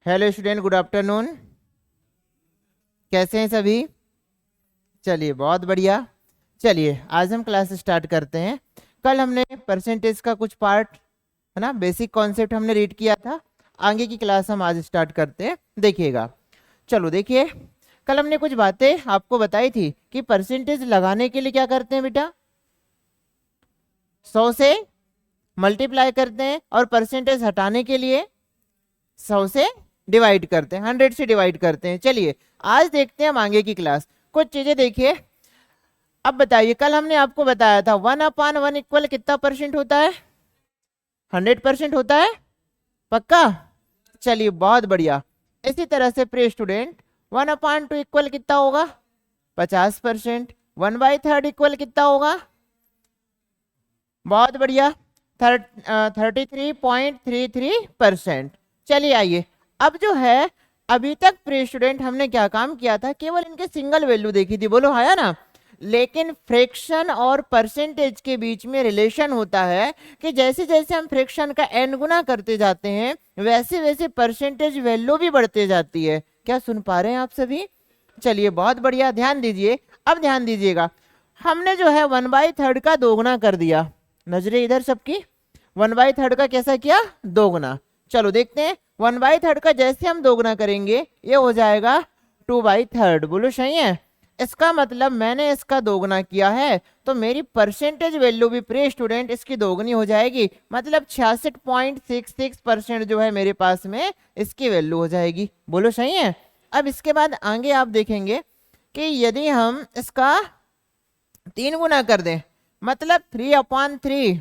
Hello student, good afternoon. कैसे हैं सभी? चलिए, बहुत बढ़िया। चलिए, आज हम क्लास स्टार्ट करते हैं। कल हमने परसेंटेज का कुछ पार्ट है ना, बेसिक कॉन्सेप्ट हमने रीड किया था। आगे की क्लास हम आज स्टार्ट करते हैं, देखिएगा। चलो देखिए, कल हमने कुछ बातें आपको बताई थी कि परसेंटेज लगाने के लिए क्या करते हैं बेटा, 100 से मल्टीप्लाई करते हैं, और परसेंटेज हटाने के लिए 100 से डिवाइड करते हैं, 100 से डिवाइड करते हैं। चलिए आज देखते हैं हम आगे की क्लास। कुछ चीजें देखिए। अब बताइए, कल हमने आपको बताया था 1/1 इक्वल कितना परसेंट होता है? 100% होता है, पक्का? चलिए, बहुत बढ़िया। इसी तरह से प्रिय स्टूडेंट, 1/2 इक्वल कितना होगा? 50%। 1/3 इक्वल कितना होगा? बहुत बढ़िया, 33.33%। चलिए आइए, अब जो है, अभी तक प्रिय स्टूडेंट हमने क्या काम किया था, केवल इनके सिंगल वैल्यू देखी थी, बोलो हाँ या ना। लेकिन फ्रैक्शन और परसेंटेज के बीच में रिलेशन होता है कि जैसे जैसे हम फ्रैक्शन का n गुना करते जाते हैं, वैसे वैसे परसेंटेज वैल्यू भी बढ़ते जाती है। क्या सुन पा रहे हैं आप सभी? चलिए, बहुत बढ़िया, ध्यान दीजिए। अब ध्यान दीजिएगा, हमने जो है 1/3 का दोगुना कर दिया। नजरें इधर सबकी। 1/3 का कैसा किया? दोगुना। चलो देखते हैं, 1/3 का जैसे हम दोगुना करेंगे ये हो जाएगा 2/3। बोलो सही है? इसका मतलब मैंने इसका दोगुना किया है, तो मेरी परसेंटेज वैल्यू भी प्रिय स्टूडेंट इसकी दोगुनी हो जाएगी। मतलब 66.66% जो है मेरे पास में इसकी वैल्यू हो जाएगी। बोलो सही है? अब इसके बाद आगे आप देखेंगे कि यदि हम इसका 3 गुना कर दें, मतलब 3/3,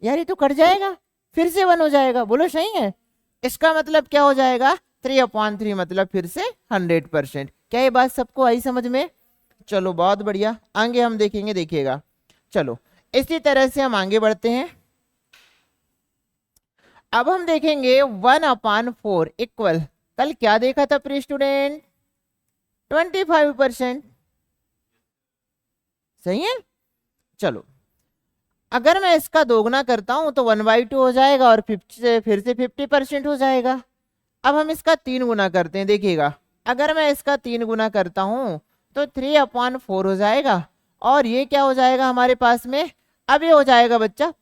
यार ये तो कट जाएगा, फिर से 1 हो जाएगा। बोलो सही है? इसका मतलब क्या हो जाएगा? 3/3 मतलब फिर से 100%। क्या ये बात सबको आई समझ में? चलो बहुत बढ़िया, आगे हम देखेंगे, देखिएगा। चलो इसी तरह से हम आगे बढ़ते हैं। अब हम देखेंगे 1/4 इक्वल, कल क्या देखा था प्रिय स्टूडेंट? 25%। सही है? चलो, अगर मैं इसका दोगुना करता हूं तो 1/2 हो जाएगा, और 50 से फिर से 50% हो जाएगा। अब हम इसका 3 गुना करते हैं, देखिएगा। अगर मैं इसका 3 गुना करता हूं तो 3/4 हो जाएगा, और ये क्या हो जाएगा हमारे पास में? अब ये हो जाएगा बच्चा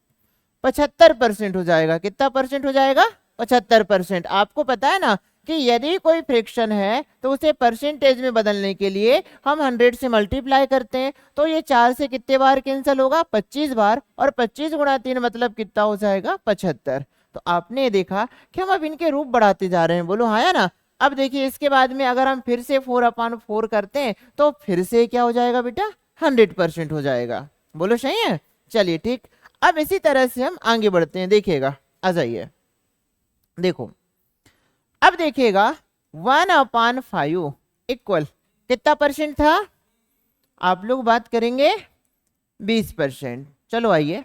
75% हो जाएगा। कितना परसेंट हो जाएगा? 75%। आपको पता है ना कि यदि कोई फ्रैक्शन है तो उसे परसेंटेज में बदलने के लिए हम 100 से मल्टीप्लाई करते हैं, तो ये 4 से कितने बार कैंसिल होगा? 25 बार, और 25 गुणा 3 मतलब कितना हो जाएगा? 75। तो आपने ये देखा कि हम अब इनके रूप बढ़ाते जा रहे हैं। बोलो हाँ या ना। अब देखिए, इसके बाद में अगर हम फिर से 4/4 करते हैं तो फिर से क्या हो जाएगा बेटा? 100% हो जाएगा। बोलो सही है? चलिए ठीक। अब इसी तरह से हम आगे बढ़ते हैं, देखिएगा, आ जाइए। देखो, अब देखिएगा 1/5 इक्वल कितना परसेंट था? आप लोग बात करेंगे 20%। चलो आइए,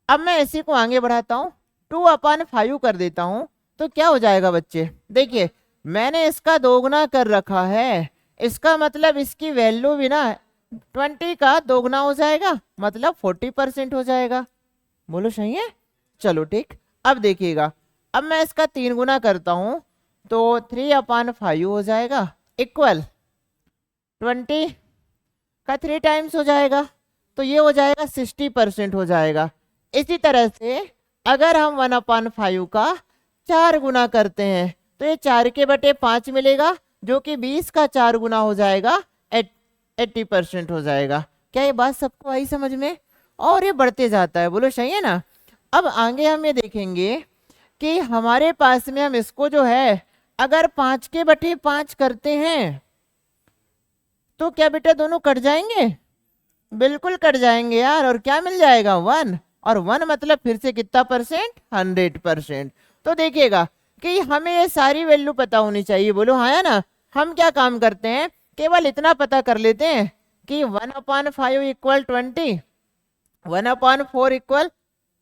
अब मैं इसी को आगे बढ़ाता हूं, 2/5 कर देता हूं, तो क्या हो जाएगा बच्चे? देखिए, मैंने इसका दोगुना कर रखा है, इसका मतलब इसकी वैल्यू भी ना 20 का दोगुना हो जाएगा, मतलब 40% हो जाएगा। बोलो सही है? चलो ठीक। अब देखिएगा, अब मैं इसका 3 गुना करता हूं तो 3/5 हो जाएगा, इक्वल 20 का 3 टाइम्स हो जाएगा, तो ये हो जाएगा 60% हो जाएगा। इसी तरह से अगर हम 1/5 का 4 गुना करते हैं तो ये 4/5 मिलेगा, जो कि 20 का 4 गुना हो जाएगा, 80% हो जाएगा। क्या ये बात सबको आई समझ में? और ये बढ़ते जाता है। बोलो सही है ना? अब आगे हम ये देखेंगे कि हमारे पास में हम इसको जो है, अगर 5/5 करते हैं तो क्या बेटा दोनों कट जाएंगे? बिल्कुल कट जाएंगे यार। और क्या मिल जाएगा? 1। और 1 मतलब फिर से कितना परसेंट? 100%। तो देखिएगा कि हमें ये सारी वैल्यू पता होनी चाहिए। बोलो हाँ या ना। हम क्या काम करते हैं, केवल इतना पता कर लेते हैं कि 1/5 इक्वल 20, 1/4 इक्वल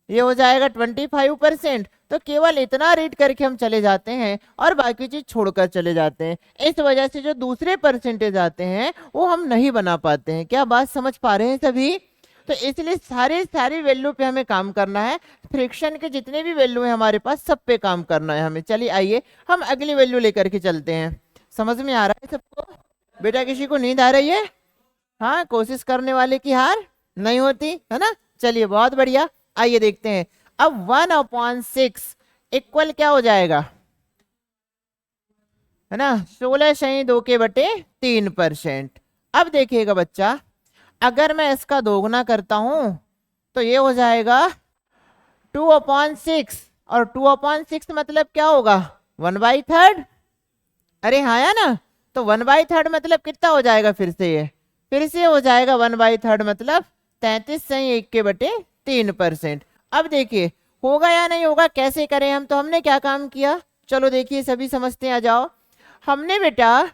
ये हो जाएगा 25%। तो केवल इतना रीड करके हम चले जाते हैं और बाकी चीज छोड़कर चले जाते हैं। इस वजह से जो दूसरे परसेंटेज आते हैं वो हम नहीं बना पाते हैं। क्या बात समझ पा रहे हैं सभी? तो इसलिए सारी सारी वैल्यू पे हमें काम करना है, फ्रिक्शन के जितने भी वैल्यू है हमारे पास सब पे काम करना है हमें। चलिए आइए हम अगली वैल्यू लेकर के चलते हैं। समझ में आ रहा है सबको? बेटा किसी को नींद आ रही है? हाँ, कोशिश करने वाले की हार नहीं होती है ना। चलिए बहुत बढ़िया, आइए देखते हैं। अब 1/6 इक्वल क्या हो जाएगा, है ना, 16/2/3%। अब देखिएगा बच्चा, अगर मैं इसका दोगुना करता हूं तो ये हो जाएगा 2/6, और 2/6 मतलब क्या होगा, 1/3। अरे हाँ या ना, तो 1/3 मतलब कितना हो जाएगा, फिर से हो जाएगा 1/3 मतलब 33/1/3%। अब देखिए होगा या नहीं होगा, कैसे करें हम, तो हमने क्या काम किया, चलो देखिए सभी समझते हैं, आ जाओ। हमने बेटा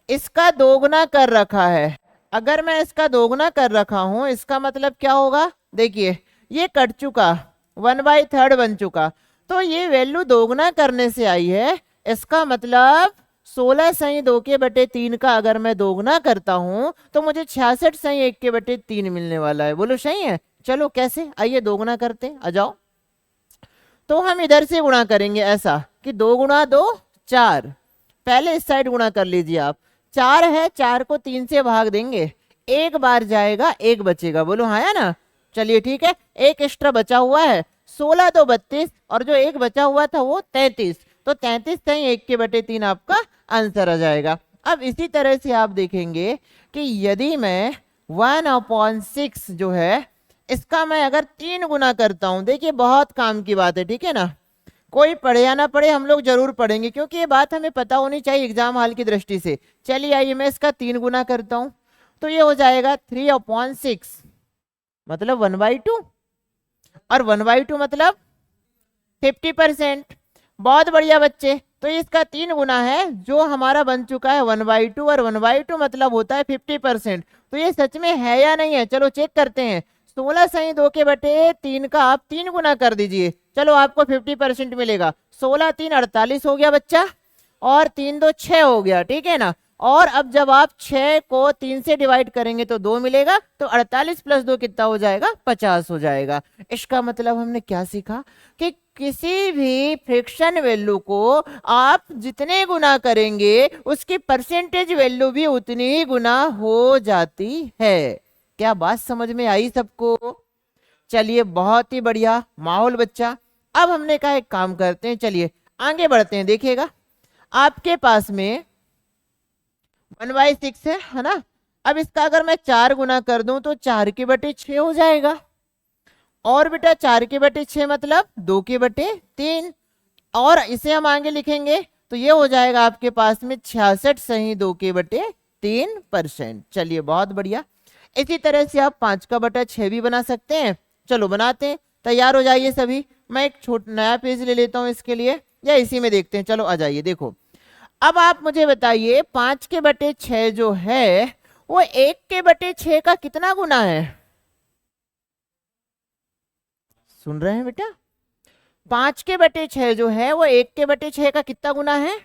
इसका दोगुना कर रखा है। अगर मैं इसका दोगुना कर रखा हूं इसका मतलब क्या होगा, देखिए ये कट चुका, 1/3 बन चुका, तो ये वैल्यू दोगुना करने से आई है। इसका मतलब 16/2/3 का अगर मैं दोगुना करता हूं तो मुझे 66/1/3 मिलने वाला है। बोलो सही है? चलो कैसे, आइए दोगुना करते हैं, आ जाओ। तो हम इधर से गुणा करेंगे ऐसा कि 2 × 2 4। पहले इस साइड गुणा कर लीजिए आप, 4 है, 4 को 3 से भाग देंगे, एक बार जाएगा एक बचेगा। बोलो हाँ या ना। चलिए ठीक है, एक एक्स्ट्रा बचा हुआ है, 16 तो 32, और जो एक बचा हुआ था वो 33, तो 33/1/3 आपका आंसर आ जाएगा। अब इसी तरह से आप देखेंगे कि यदि मैं 1/6 जो है इसका मैं अगर 3 गुना करता हूं, देखिए बहुत काम की बात है, ठीक है ना, कोई पढ़े या ना पढ़े हम लोग जरूर पढ़ेंगे, क्योंकि ये बात हमें पता होनी चाहिए एग्जाम हॉल की दृष्टि से। चलिए आइए मैं इसका 3 गुना करता हूं, तो ये हो जाएगा 3/6 मतलब 1/2, और 1/2 मतलब 50%। बहुत बढ़िया बच्चे, तो इसका 3 गुना है जो हमारा बन चुका है 1/2, और 1/2 मतलब होता है 50%। तो ये सच में है या नहीं है, चलो चेक करते हैं। 16/2/3 का आप 3 गुना कर दीजिए, चलो आपको 50% मिलेगा। 16 3 48 हो गया बच्चा, और 3 2 6 हो गया, ठीक है ना। और अब जब आप 6 को 3 से डिवाइड करेंगे तो 2 मिलेगा, तो 48 + 2 कितना हो जाएगा, 50 हो जाएगा। इसका मतलब हमने क्या सीखा कि किसी भी फ्रिक्शन वैल्यू को आप जितने गुना करेंगे उसकी परसेंटेज वैल्यू भी उतनी ही गुना हो जाती है। क्या बात समझ में आई सबको? चलिए बहुत ही बढ़िया माहौल बच्चा। अब हमने कहा एक काम करते हैं, चलिए आगे बढ़ते हैं। देखिएगा आपके पास में 1/6 है ना। अब इसका अगर मैं 4 गुना कर दूं तो 4/6 हो जाएगा, और बेटा 4/6 मतलब 2/3, और इसे हम आगे लिखेंगे तो ये हो जाएगा आपके पास में 66/2/3%। चलिए बहुत बढ़िया। इसी तरह से आप 5/6 भी बना सकते हैं। चलो बनाते हैं, तैयार हो जाइए सभी। मैं एक नया पेज ले लेता हूं इसके लिए, या इसी में देखते हैं। चलो आ जाइए, देखो अब आप मुझे बताइए 5/6 जो है वो 1/6 का कितना गुना है? सुन रहे हैं बेटा? 5/6 जो है वो 1/6 का कितना गुना है?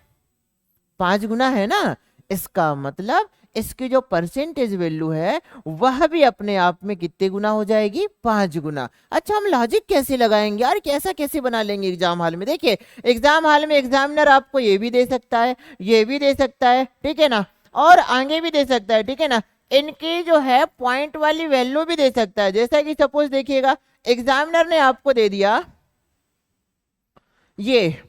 5 गुना है ना। इसका मतलब इसकी जो परसेंटेज वैल्यू है वह भी अपने आप में कितने गुना हो जाएगी? 5 गुना। अच्छा हम लॉजिक कैसे लगाएंगे यार, कैसा कैसे बना लेंगे एग्जाम हॉल में? देखिए एग्जाम हॉल में एग्जामिनर आपको ये भी दे सकता है, ये भी दे सकता है, ठीक है ना, और आगे भी दे सकता है, ठीक है ना। इनकी जो है पॉइंट वाली वैल्यू भी दे सकता है। जैसा कि सपोज देखिएगा एग्जामिनर ने आपको दे दिया ये,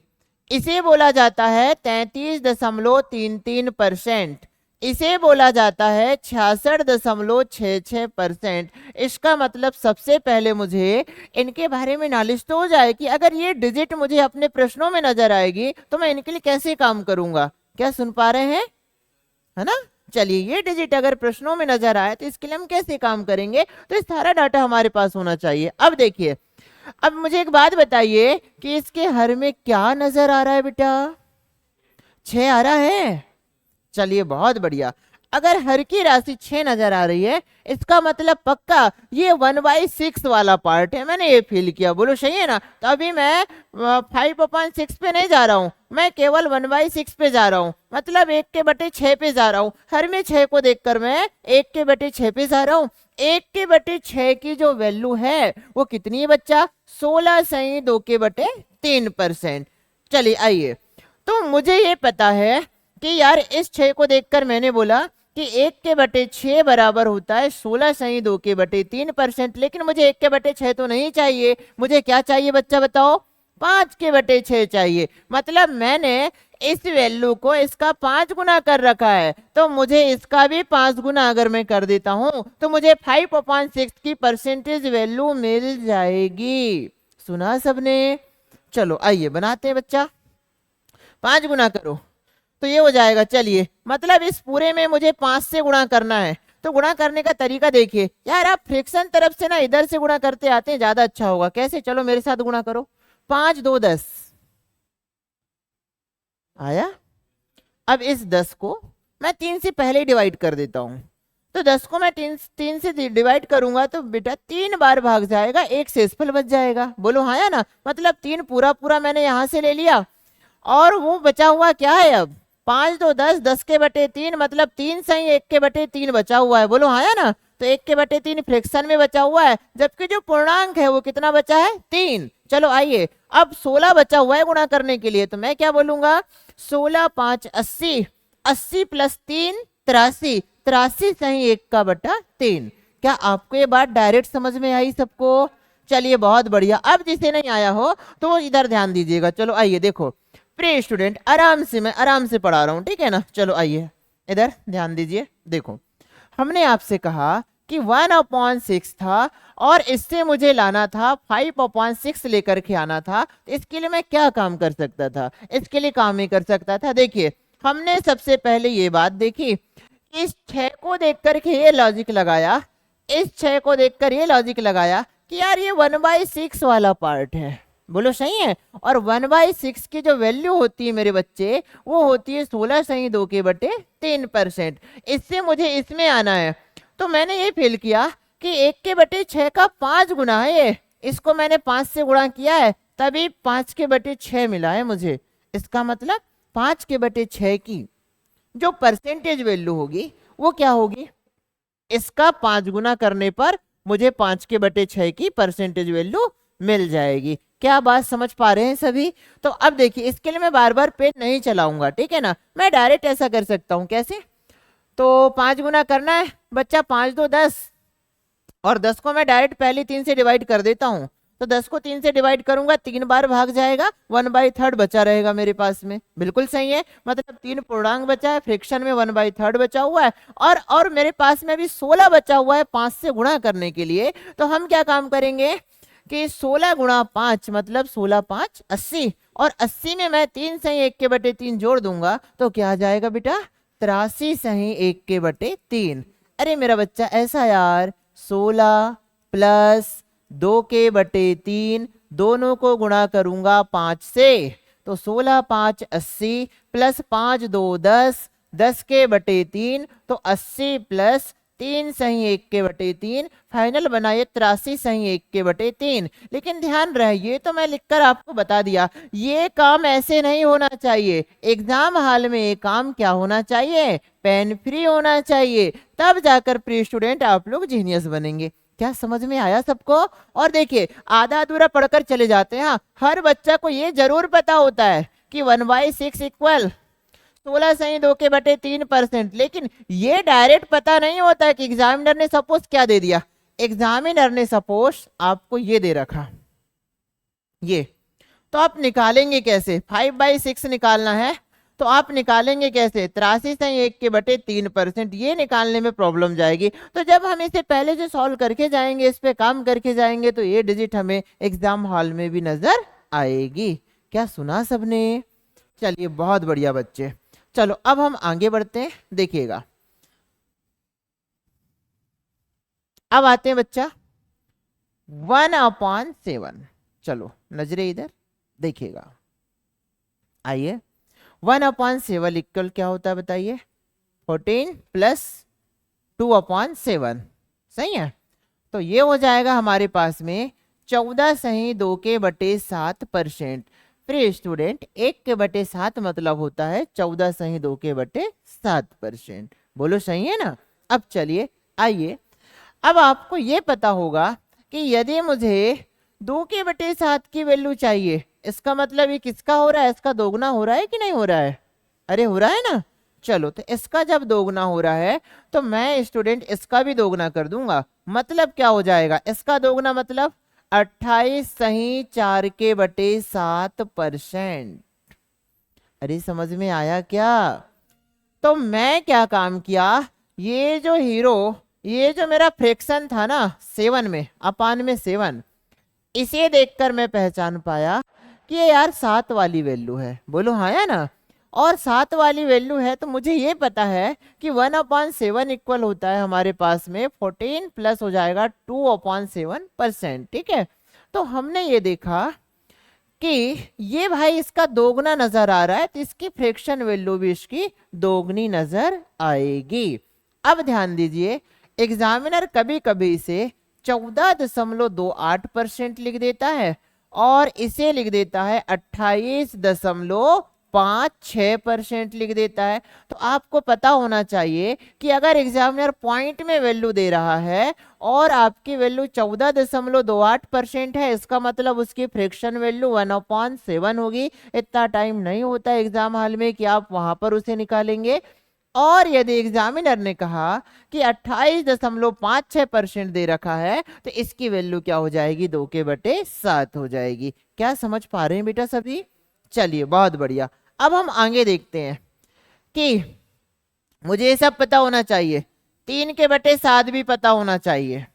इसे बोला जाता है 33.33%, इसे बोला जाता है 66.66%। इसका मतलब सबसे पहले मुझे इनके बारे में नॉलेज तो हो जाए कि अगर ये डिजिट मुझे अपने प्रश्नों में नजर आएगी तो मैं इनके लिए कैसे काम करूंगा। क्या सुन पा रहे हैं, है ना? चलिए ये डिजिट अगर प्रश्नों में नजर आए तो इसके लिए हम कैसे काम करेंगे, तो ये सारा डाटा हमारे पास होना चाहिए। अब देखिए, अब मुझे एक बात बताइए कि इसके हर में क्या नजर आ रहा है बेटा? 6 आ रहा है। चलिए बहुत बढ़िया। अगर हर की राशि 6 नजर आ रही है, इसका मतलब पक्का ये 1/6 वाला पार्ट है, मैंने ये फील किया, बोलो सही है ना। तो अभी मैं 5/6 पे नहीं जा रहा हूँ, मैं केवल 1/6 पे जा रहा हूँ, मतलब 1/6 पे जा रहा हूँ। हर में 6 को देखकर मैं 1/6 पे जा रहा हूँ। 1/6 की जो वैल्यू है वो कितनी है बच्चा, 16 सही 2/3%। चलिए आइए, तो मुझे ये पता है कि यार इस 6 को देखकर मैंने बोला कि 1/6 बराबर होता है 16 सही 2/3%, लेकिन मुझे 1/6 तो नहीं चाहिए, मुझे क्या चाहिए बच्चा बताओ, 5/6 चाहिए। मतलब मैंने इस वैल्यू को इसका 5 गुना कर रखा है, तो मुझे इसका भी 5 गुना अगर मैं कर देता हूं तो मुझे 5/6 की परसेंटेज वैल्यू मिल जाएगी। सुना सबने? चलो आइए बनाते हैं बच्चा, 5 गुना करो तो ये हो जाएगा। चलिए, मतलब इस पूरे में मुझे 5 से गुणा करना है, तो गुणा करने का तरीका देखिए यार, आप फ्रैक्शन तरफ से ना इधर से गुणा करते आते हैं, ज्यादा अच्छा होगा। कैसे, चलो मेरे साथ गुणा करो। 5 2 10 आया। अब इस 10 को मैं 3 से पहले ही डिवाइड कर देता हूं, तो 10 को मैं 3 से डिवाइड करूंगा तो बेटा 3 बार भाग जाएगा, एक शेषफल बच जाएगा। बोलो हाँ या ना, मतलब 3 पूरा पूरा मैंने यहां से ले लिया, और वो बचा हुआ क्या है अब 5 2 10, 10/3, मतलब 3 सही 1/3 बचा हुआ है। बोलो हाँ या ना, तो 1/3 फ्रैक्शन में बचा हुआ है, जबकि जो पूर्णांक है वो कितना बचा है, 3। चलो आइए, अब 16 बचा हुआ है गुणा करने के लिए, तो मैं क्या बोलूंगा, 16 5 80, 80 + 3 83, 83 सही 1/3। क्या आपको ये बात डायरेक्ट समझ में आई सबको? चलिए बहुत बढ़िया। अब जिसे नहीं आया हो तो वो इधर ध्यान दीजिएगा। चलो आइए देखो, प्रिय स्टूडेंट, आराम से, मैं आराम से पढ़ा रहा हूं, ठीक है ना। चलो आइए इधर ध्यान दीजिए। देखो, हमने आपसे कहा कि 1/6 था, और इससे मुझे लाना था 5/6 लेकर के आना था। इसके लिए मैं क्या काम कर सकता था, इसके लिए काम ही कर सकता था। देखिए, हमने सबसे पहले ये बात देखी, इस 6 को देख करके ये लॉजिक लगाया, इस 6 को देखकर ये लॉजिक लगाया कि यार ये 1/6 वाला पार्ट है। बोलो सही है। और 1/6 की जो वैल्यू होती है मेरे बच्चे, वो होती है 16 सही 2/3%। इससे मुझे इसमें आना है, तो मैंने ये फील किया कि 1/6 का 5 गुना है ये, इसको मैंने 5 से गुणा किया है, तभी 5/6 मिला है मुझे। इसका मतलब 5/6 की जो परसेंटेज वैल्यू होगी वो क्या होगी, इसका 5 गुना करने पर मुझे 5/6 की परसेंटेज वैल्यू मिल जाएगी। क्या बात समझ पा रहे हैं सभी? तो अब देखिए, इसके लिए मैं बार बार पेज नहीं चलाऊंगा, ठीक है ना, मैं डायरेक्ट ऐसा कर सकता हूं। कैसे, तो 5 गुना करना है बच्चा, 5 2 10, और 10 को मैं डायरेक्ट पहले 3 से डिवाइड कर देता हूं, तो 10 को 3 से डिवाइड करूंगा, 3 बार भाग जाएगा, 1/3 बचा रहेगा मेरे पास में। बिल्कुल सही है, मतलब 3 पूर्णांक बचा है, फ्रैक्शन में 1/3 बचा हुआ है, और मेरे पास में भी 16 बचा हुआ है 5 से गुणा करने के लिए। तो हम क्या काम करेंगे कि 16 गुणा 5 मतलब 16 5 80, और 80 में मैं 3 सही 1/3 जोड़ दूंगा, तो क्या आ जाएगा बेटा, 83 सही 1/3। अरे मेरा बच्चा ऐसा यार, 16 + 2/3, दोनों को गुणा करूंगा 5 से, तो 16 5 80 + 5 2 10, 10/3, तो 80 + 3 सही 1/3, फाइनल बनाइए 83 सही 1/3। लेकिन ध्यान रहे, ये तो मैं लिखकर आपको बता दिया, ये काम ऐसे नहीं होना चाहिए। एग्जाम हॉल में ये काम क्या होना चाहिए, पेन फ्री होना चाहिए, तब जाकर प्री स्टूडेंट आप लोग जीनियस बनेंगे। क्या समझ में आया सबको? और देखिए, आधा अधूरा पढ़कर चले जाते हैं। हर बच्चा को ये जरूर पता होता है कि 1/6 इक्वल 16 सही 2/3%, लेकिन ये डायरेक्ट पता नहीं होता है कि एग्जामिनर ने सपोज क्या दे दिया। एग्जामिनर ने सपोज आपको ये दे रखा, ये, तो आप निकालेंगे कैसे, 5/6 निकालना है, तो आप निकालेंगे कैसे, 83 सही 1/3%, ये निकालने में प्रॉब्लम जाएगी। तो जब हम इसे पहले से सॉल्व करके जाएंगे, इस पे काम करके जाएंगे, तो ये डिजिट हमें एग्जाम हॉल में भी नजर आएगी। क्या सुना सबने? चलिए बहुत बढ़िया बच्चे, चलो अब हम आगे बढ़ते हैं। देखिएगा, अब आते हैं बच्चा 1/7। चलो नजरे इधर देखिएगा, आइए 1/7 इक्वल क्या होता है बताइए, 14 प्लस 2/7, सही है। तो ये हो जाएगा हमारे पास में 14/2/7%। प्रिय स्टूडेंट, 1/7 मतलब होता है 14/2/7%। बोलो सही है ना। अब चलिए आइए, अब आपको ये पता होगा कि यदि मुझे 2/7 की वैल्यू चाहिए, इसका मतलब ये किसका हो रहा है, इसका दोगुना हो रहा है कि नहीं हो रहा है? अरे हो रहा है ना। चलो, तो इसका जब दोगुना हो रहा है तो मैं स्टूडेंट इसका भी दोगुना कर दूंगा। मतलब क्या हो जाएगा, इसका दोगुना मतलब 28/4/7%। अरे समझ में आया क्या? तो मैं क्या काम किया, ये जो हीरो, ये जो मेरा फ्रैक्शन था ना 7 में, अपान में 7, इसे देखकर मैं पहचान पाया कि ये यार 7 वाली वैल्यू है। बोलो हाँ या ना। और 7 वाली वैल्यू है तो मुझे ये पता है कि 1/7 इक्वल होता है हमारे पास में 14 प्लस हो जाएगा 2/7%। ठीक है। तो हमने ये देखा कि ये भाई इसका दोगुना नजर आ रहा है, तो इसकी फ्रैक्शन वैल्यू भी इसकी दोगुनी नजर आएगी। अब ध्यान दीजिए, एग्जामिनर कभी कभी इसे 14.28% लिख देता है और इसे लिख देता है 28.56% लिख देता है। तो आपको पता होना चाहिए कि अगर एग्जामिनर पॉइंट में वैल्यू दे रहा है और आपकी वैल्यू 14.28% है, इसका मतलब उसकी फ्रैक्शन वैल्यू 1/7 होगी। इतना टाइम नहीं होता एग्जाम हॉल में कि आप वहां पर उसे निकालेंगे। और यदि एग्जामिनर ने कहा कि 28.56% दे रखा है तो इसकी वैल्यू क्या हो जाएगी, 2/7 हो जाएगी। क्या समझ पा रहे हैं बेटा सभी? चलिए बहुत बढ़िया। अब हम आगे देखते हैं कि मुझे ये सब पता होना चाहिए, 3/7 भी पता होना चाहिए।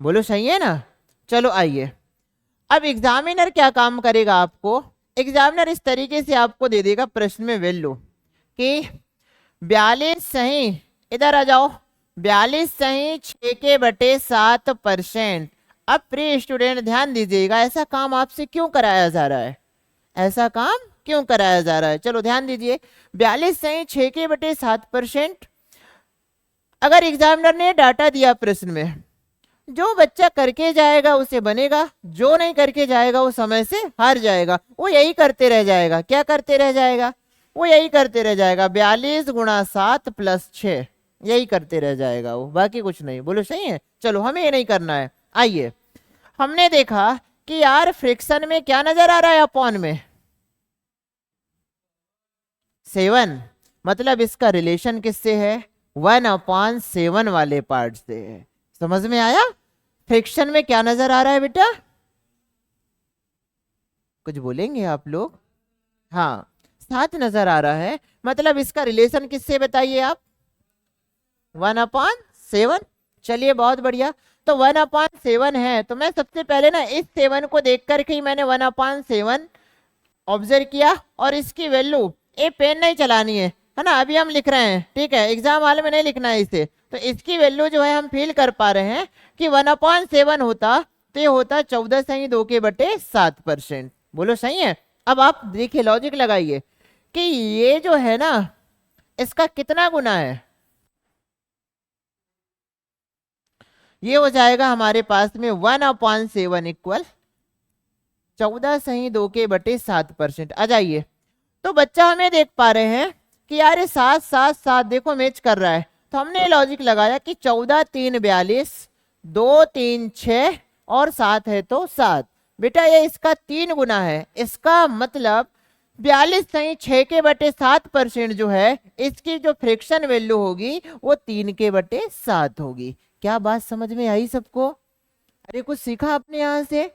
बोलो सही है ना। चलो आइए, अब एग्जामिनर क्या काम करेगा, आपको एग्जामिनर इस तरीके से आपको दे देगा प्रश्न में वैल्यू कि 42 सही, इधर आ जाओ, 42 सही 6/7%। अब प्रिय स्टूडेंट ध्यान दीजिएगा, ऐसा काम आपसे क्यों कराया जा रहा है, ऐसा काम क्यों कराया जा रहा है। चलो ध्यान दीजिए, 42 सही 6/7%। अगर एग्जामिनर ने डाटा दिया प्रश्न में, जो बच्चा करके जाएगा उसे बनेगा, जो नहीं करके जाएगा वो समय से हार जाएगा। वो यही करते रह जाएगा। क्या करते रह जाएगा, वो यही करते रह जाएगा, 42 × 7 + 6, यही करते रह जाएगा वो, बाकी कुछ नहीं। बोलो सही है। चलो हमें ये नहीं करना है। आइए, हमने देखा कि यार फ्रिक्शन में क्या नजर आ रहा है, अपॉन में 7, मतलब इसका रिलेशन किससे है, 1/7 वाले पार्ट से है। समझ में आया? फ्रिक्शन में क्या नजर आ रहा है बेटा, कुछ बोलेंगे आप लोग? हाँ, 7 नजर आ रहा है, मतलब इसका रिलेशन किससे बताइए आप, 1/7। चलिए बहुत बढ़िया। तो 1/7 है तो मैं सबसे पहले ना इस 7 को देख करके ही मैंने 1/7 ऑब्जर्व किया और इसकी वैल्यू, ये पेन नहीं चलानी है ना, अभी हम लिख रहे हैं, ठीक है, एग्जाम हॉल में नहीं लिखना है इसे। तो इसकी वैल्यू जो है हम फील कर पा रहे हैं कि 1/7 होता तो ये होता 14/2/7%। बोलो सही है। अब आप देखिए, लॉजिक लगाइए कि ये जो है ना, इसका कितना गुना है, ये हो जाएगा हमारे पास में 1/7 इक्वल 14/2/7%। आ जाइए, तो बच्चा हमें देख पा रहे हैं कि यार ये 7 7 7 देखो मैच कर रहा है। तो हमने लॉजिक लगाया कि 14 3 42, 2 3 6 और 7 है तो 7। बेटा ये इसका 3 गुना है, इसका मतलब 42 सही 6/7% जो है, इसकी जो फ्रैक्शन वैल्यू होगी वो 3/7 होगी। क्या बात समझ में आई सबको? अरे कुछ सीखा आपने यहाँ से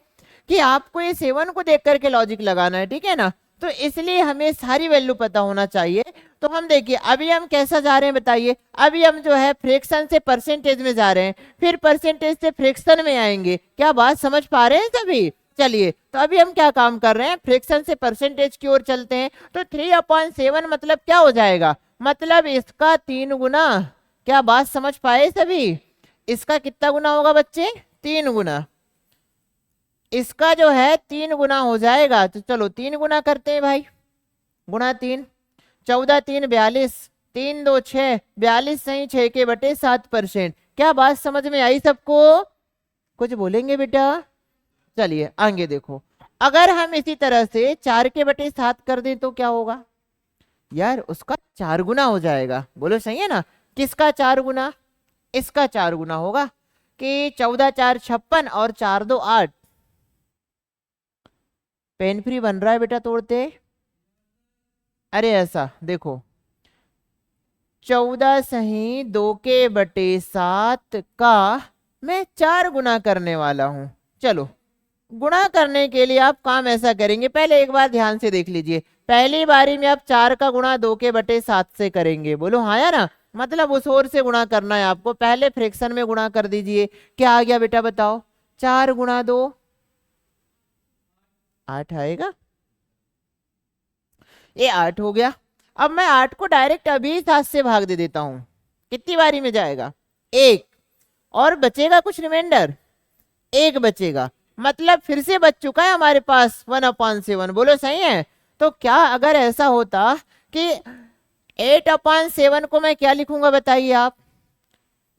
कि आपको ये 7 को देख करके लॉजिक लगाना है, ठीक है ना। तो इसलिए हमें सारी वैल्यू पता होना चाहिए। तो हम देखिए अभी हम कैसा जा रहे हैं बताइए, अभी हम जो है फ्रैक्शन से परसेंटेज में जा रहे हैं, फिर परसेंटेज से फ्रैक्शन में आएंगे। क्या बात समझ पा रहे हैं सभी? चलिए, तो अभी हम क्या काम कर रहे हैं, फ्रैक्शन से परसेंटेज की ओर चलते हैं। तो 3/7 मतलब क्या हो जाएगा, मतलब इसका 3 गुना। क्या बात समझ पाए सभी? इसका कितना गुना होगा बच्चे, 3 गुना। इसका जो है 3 गुना हो जाएगा। तो चलो 3 गुना करते हैं भाई, गुणा 3, 14 3 42, 3 2 6, 42 सही 6 के बटे 7%। क्या बात समझ में आई सबको? कुछ बोलेंगे बेटा? चलिए आगे देखो, अगर हम इसी तरह से 4 के बटे 7 कर दें तो क्या होगा यार? उसका 4 गुना हो जाएगा। बोलो सही है ना? किसका 4 गुना? इसका 4 गुना होगा कि 14 4 56 और 4 2 8। पेन फ्री बन रहा है बेटा तोड़ते। अरे ऐसा देखो, 14 सही 2 के बटे 7 का मैं 4 गुना करने वाला हूं। चलो गुणा करने के लिए आप काम ऐसा करेंगे, पहले एक बार ध्यान से देख लीजिए। पहली बारी में आप 4 का गुणा 2 के बटे 7 से करेंगे। बोलो हाँ या ना? मतलब उस ओर से गुणा करना है आपको। पहले फ्रैक्शन में गुणा कर दीजिए। क्या आ गया बेटा बताओ? 4 गुणा 2 8 आएगा। ये 8 हो गया। अब मैं 8 को डायरेक्ट अभी 7 से भाग दे देता हूं। कितनी बारी में जाएगा? 1। और बचेगा कुछ रिमाइंडर? 1 बचेगा। मतलब फिर से बच चुका है हमारे पास 1/7। बोलो सही है? तो क्या अगर ऐसा होता कि 8/7 को मैं क्या लिखूंगा बताइए आप?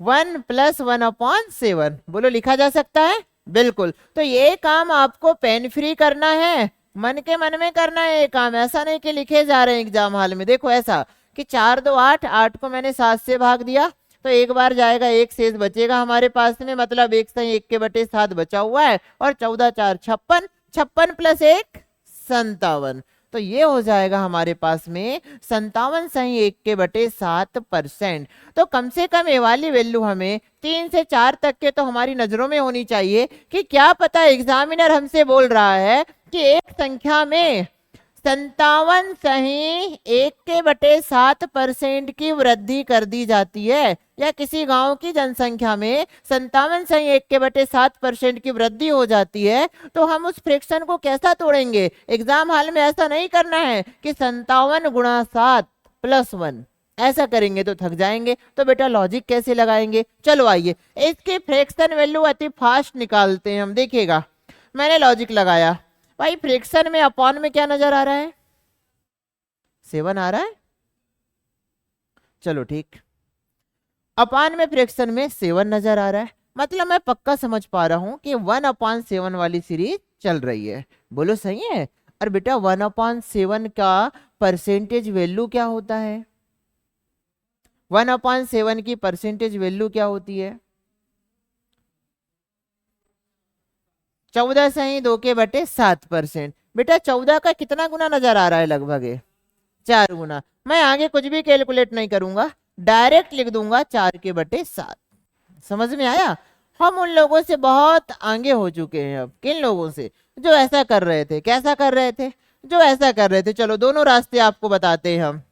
1 + 1/7। बोलो लिखा जा सकता है? बिल्कुल। तो ये काम आपको पेन फ्री करना है, मन के मन में करना है ये काम। ऐसा नहीं कि लिखे जा रहे हैं एग्जाम हॉल में। देखो ऐसा कि 4 2 8, 8 को मैंने 7 से भाग दिया तो एक बार जाएगा, 1 शेष बचेगा हमारे पास में। मतलब 1 सही 1 के बटे 7 बचा हुआ है। और 14 4 56, 56 + 1 57। तो ये हो जाएगा हमारे पास में 57 सही 1 के बटे 7%। तो कम से कम ये वाली वैल्यू हमें 3 से 4 तक के तो हमारी नजरों में होनी चाहिए कि क्या पता एग्जामिनर हमसे बोल रहा है कि एक संख्या में 57 सही 1 के बटे 7% की वृद्धि कर दी जाती है, या किसी गांव की जनसंख्या में 57 सही 1 के बटे 7% की वृद्धि हो जाती है, तो हम उस फ्रैक्शन को कैसा तोड़ेंगे? एग्जाम हॉल में ऐसा नहीं करना है कि 57 × 7 + 1 ऐसा करेंगे तो थक जाएंगे। तो बेटा लॉजिक कैसे लगाएंगे? चलो आइए इसकी फ्रैक्शन वैल्यू अति फास्ट निकालते हैं हम। देखिएगा मैंने लॉजिक लगाया भाई, फ्रैक्शन में अपॉन में क्या नजर आ रहा है? 7 आ रहा है। चलो ठीक, अपॉन में फ्रैक्शन में 7 नजर आ रहा है। मतलब मैं पक्का समझ पा रहा हूं कि 1/7 वाली सीरीज चल रही है। बोलो सही है? और बेटा 1/7 का परसेंटेज वैल्यू क्या होता है? 1/7 की परसेंटेज वैल्यू क्या होती है? 14 सही 2 के बटे 7%। बेटा 14 का कितना गुना नजर आ रहा है? लगभग 4 गुना। मैं आगे कुछ भी कैलकुलेट नहीं करूंगा, डायरेक्ट लिख दूंगा 4 के बटे 7। समझ में आया? हम उन लोगों से बहुत आगे हो चुके हैं अब। किन लोगों से? जो ऐसा कर रहे थे। कैसा कर रहे थे? जो ऐसा कर रहे थे। चलो दोनों रास्ते आपको बताते हैं हम।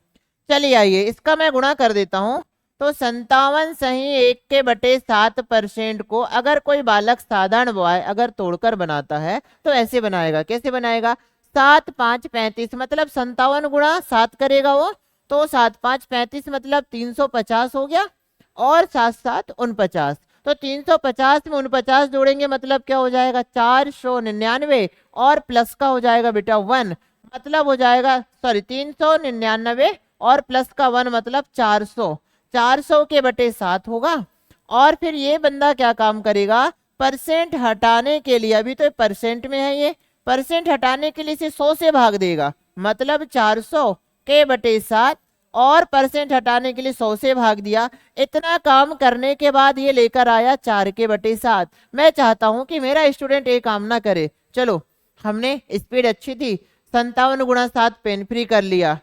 चलिए आइए इसका मैं गुणा कर देता हूं। तो 57 सही 1 के बटे 7% को अगर कोई बालक साधारण बॉय अगर तोड़कर बनाता है तो ऐसे बनाएगा। कैसे बनाएगा? 7 5 35, मतलब 57 × 7 करेगा वो। तो 7 5 35 मतलब 350 हो गया, और 7 7 49। तो 350 में 49 जोड़ेंगे मतलब क्या हो जाएगा? 499, और प्लस का हो जाएगा बेटा 1, मतलब हो जाएगा 399 और प्लस का 1 मतलब 400। 400 के बटे 7 होगा। और फिर ये बंदा क्या काम करेगा? परसेंट हटाने के लिए, अभी तो परसेंट में है ये, परसेंट हटाने के लिए इसे 100 से भाग देगा। मतलब 400 के बटे 7, और परसेंट हटाने के लिए 100 से भाग दिया। इतना काम करने के बाद ये लेकर आया 4 के बटे 7। मैं चाहता हूं कि मेरा स्टूडेंट ये काम ना करे। चलो हमने स्पीड अच्छी थी, 57 × 7 पेन फ्री कर लिया।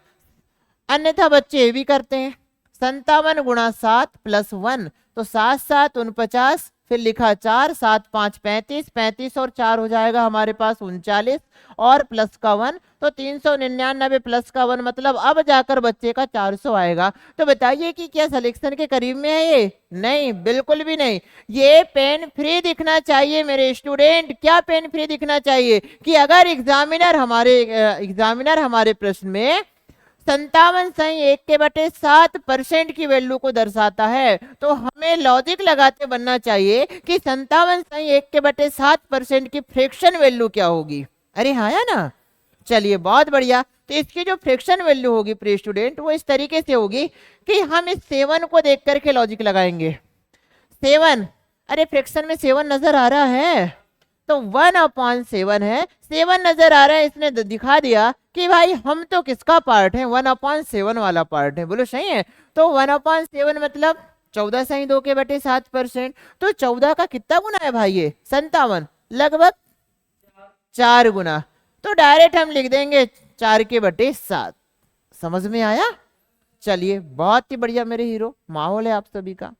अन्यथा बच्चे ये भी करते हैं। 57 × 7 + 1, तो 7 7 49, फिर लिखा 4, 7 5 35, 35 और 4 हो जाएगा हमारे पास 39, और प्लस का 1, तो 399 प्लस का 1 मतलब अब जाकर बच्चे का 400 आएगा। तो बताइए कि क्या सिलेक्शन के करीब में है ये? नहीं, बिल्कुल भी नहीं। ये पेन फ्री दिखना चाहिए मेरे स्टूडेंट। क्या पेन फ्री दिखना चाहिए? कि अगर एग्जामिनर हमारे प्रश्न में 57 सही 1 के बटे 7% की वैल्यू को दर्शाता है, तो हमें लॉजिक लगाते बनना चाहिए कि 57 सही 1 के बटे 7% की फ्रैक्शन वैल्यू क्या होगी। अरे हाँ या ना? चलिए बहुत बढ़िया। तो इसकी जो फ्रैक्शन वैल्यू होगी प्रिय स्टूडेंट वो इस तरीके से होगी कि हम इस 7 को देख करके लॉजिक लगाएंगे। 7, अरे फ्रैक्शन में 7 नजर आ रहा है तो 1/7 है, 7 नजर आ रहा है, इसने दिखा दिया कि भाई हम तो किसका पार्ट है, 1/7 वाला पार्ट है। बोलो सही है। तो 1/7 मतलब 14 सही 2/7%। तो 14 का कितना गुना है भाई, ये 57, लगभग 4 गुना। तो डायरेक्ट हम लिख देंगे 4/7। समझ में आया? चलिए बहुत ही बढ़िया मेरे हीरो, माहौल है आप सभी का।